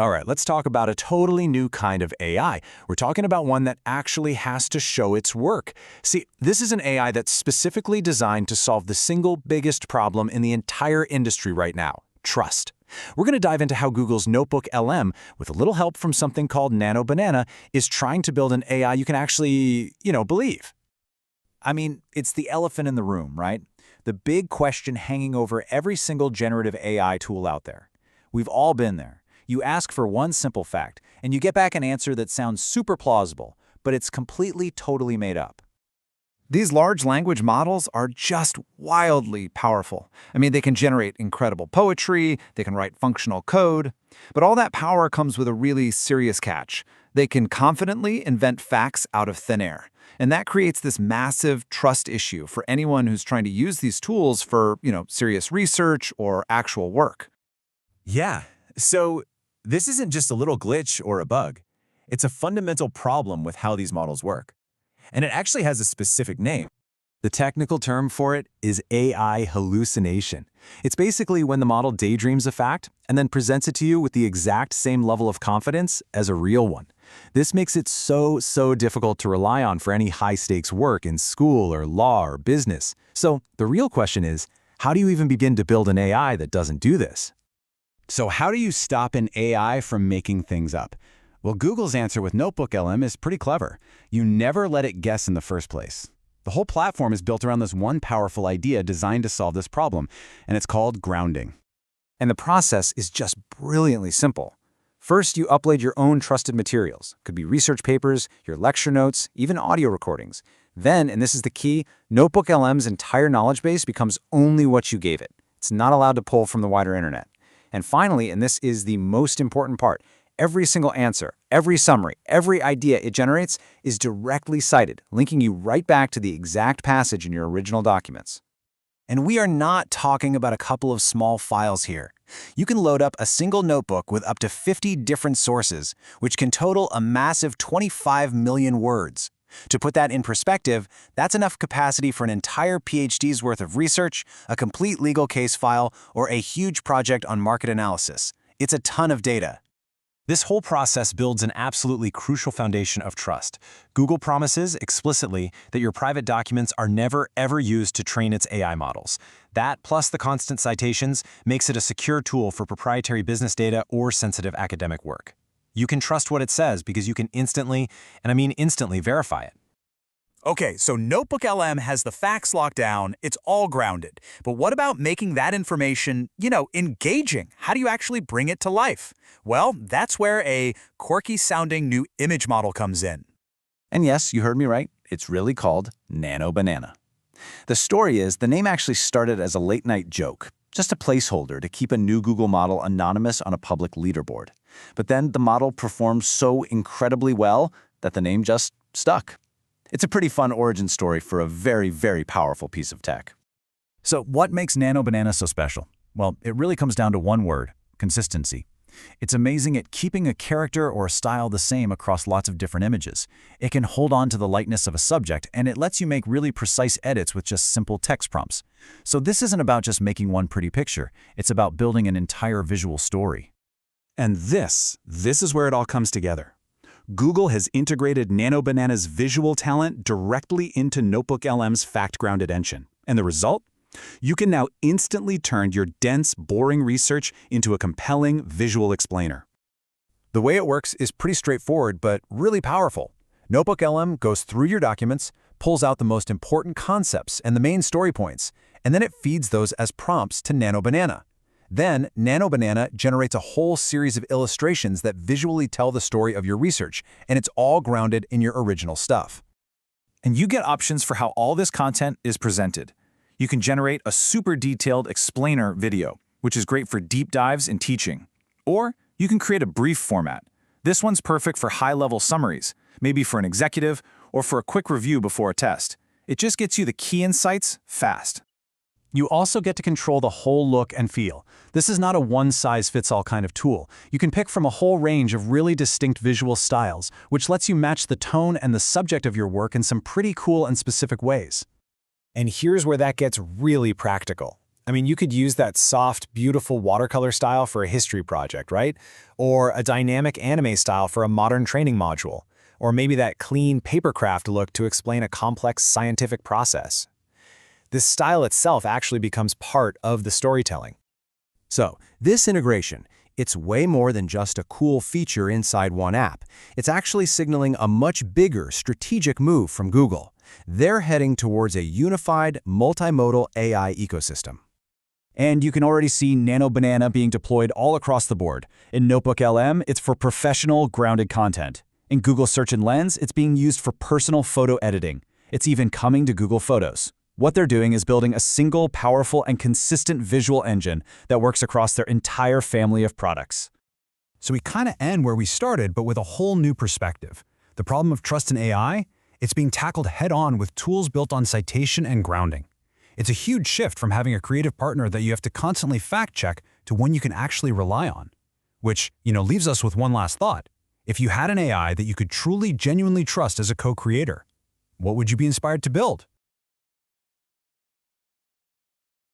All right, let's talk about a totally new kind of AI. We're talking about one that actually has to show its work. See, this is an AI that's specifically designed to solve the single biggest problem in the entire industry right now: trust. We're going to dive into how Google's NotebookLM, with a little help from something called Nano Banana, is trying to build an AI you can actually, believe. I mean, it's the elephant in the room, right? The big question hanging over every single generative AI tool out there. We've all been there. You ask for one simple fact, and you get back an answer that sounds super plausible, but it's completely, totally made up. These large language models are just wildly powerful. I mean, they can generate incredible poetry, they can write functional code, but all that power comes with a really serious catch. They can confidently invent facts out of thin air. And that creates this massive trust issue for anyone who's trying to use these tools for, serious research or actual work. Yeah, so this isn't just a little glitch or a bug. It's a fundamental problem with how these models work. And it actually has a specific name. The technical term for it is AI hallucination. It's basically when the model daydreams a fact and then presents it to you with the exact same level of confidence as a real one. This makes it so difficult to rely on for any high-stakes work in school or law or business. So the real question is, how do you even begin to build an AI that doesn't do this? So how do you stop an AI from making things up? Well, Google's answer with NotebookLM is pretty clever. You never let it guess in the first place. The whole platform is built around this one powerful idea designed to solve this problem, and it's called grounding. And the process is just brilliantly simple. First, you upload your own trusted materials. Could be research papers, your lecture notes, even audio recordings. Then, and this is the key, NotebookLM's entire knowledge base becomes only what you gave it. It's not allowed to pull from the wider internet. And finally, and this is the most important part, every single answer, every summary, every idea it generates is directly cited, linking you right back to the exact passage in your original documents. And we are not talking about a couple of small files here. You can load up a single notebook with up to 50 different sources, which can total a massive 25 million words. To put that in perspective, that's enough capacity for an entire PhD's worth of research, a complete legal case file, or a huge project on market analysis. It's a ton of data. This whole process builds an absolutely crucial foundation of trust. Google promises explicitly that your private documents are never, ever used to train its AI models. That, plus the constant citations, makes it a secure tool for proprietary business data or sensitive academic work. You can trust what it says because you can instantly, and I mean instantly, verify it. Okay, so NotebookLM has the facts locked down, it's all grounded. But what about making that information, engaging? How do you actually bring it to life? Well, that's where a quirky-sounding new image model comes in. And yes, you heard me right. It's really called Nano Banana. The story is the name actually started as a late-night joke, just a placeholder to keep a new Google model anonymous on a public leaderboard. But then the model performed so incredibly well that the name just stuck. It's a pretty fun origin story for a very, very powerful piece of tech. So what makes Nano Banana so special? Well, it really comes down to one word: consistency. It's amazing at keeping a character or a style the same across lots of different images. It can hold on to the lightness of a subject, and it lets you make really precise edits with just simple text prompts. So this isn't about just making one pretty picture. It's about building an entire visual story. And this is where it all comes together. Google has integrated Nano Banana's visual talent directly into NotebookLM's fact-grounded engine. And the result? You can now instantly turn your dense, boring research into a compelling visual explainer. The way it works is pretty straightforward, but really powerful. NotebookLM goes through your documents, pulls out the most important concepts and the main story points, and then it feeds those as prompts to Nano Banana. Then, Nano Banana generates a whole series of illustrations that visually tell the story of your research, and it's all grounded in your original stuff. And you get options for how all this content is presented. You can generate a super detailed explainer video, which is great for deep dives in teaching. Or you can create a brief format. This one's perfect for high-level summaries, maybe for an executive or for a quick review before a test. It just gets you the key insights fast. You also get to control the whole look and feel. This is not a one-size-fits-all kind of tool. You can pick from a whole range of really distinct visual styles, which lets you match the tone and the subject of your work in some pretty cool and specific ways. And here's where that gets really practical. I mean, you could use that soft, beautiful watercolor style for a history project, right? Or a dynamic anime style for a modern training module. Or maybe that clean papercraft look to explain a complex scientific process. This style itself actually becomes part of the storytelling. So, this integration, it's way more than just a cool feature inside one app. It's actually signaling a much bigger strategic move from Google. They're heading towards a unified, multimodal AI ecosystem. And you can already see Nano Banana being deployed all across the board. In NotebookLM, it's for professional, grounded content. In Google Search and Lens, it's being used for personal photo editing. It's even coming to Google Photos. What they're doing is building a single, powerful, and consistent visual engine that works across their entire family of products. So we kind of end where we started, but with a whole new perspective. The problem of trust in AI, it's being tackled head-on with tools built on citation and grounding. It's a huge shift from having a creative partner that you have to constantly fact-check to one you can actually rely on. Which, leaves us with one last thought. If you had an AI that you could truly, genuinely trust as a co-creator, what would you be inspired to build?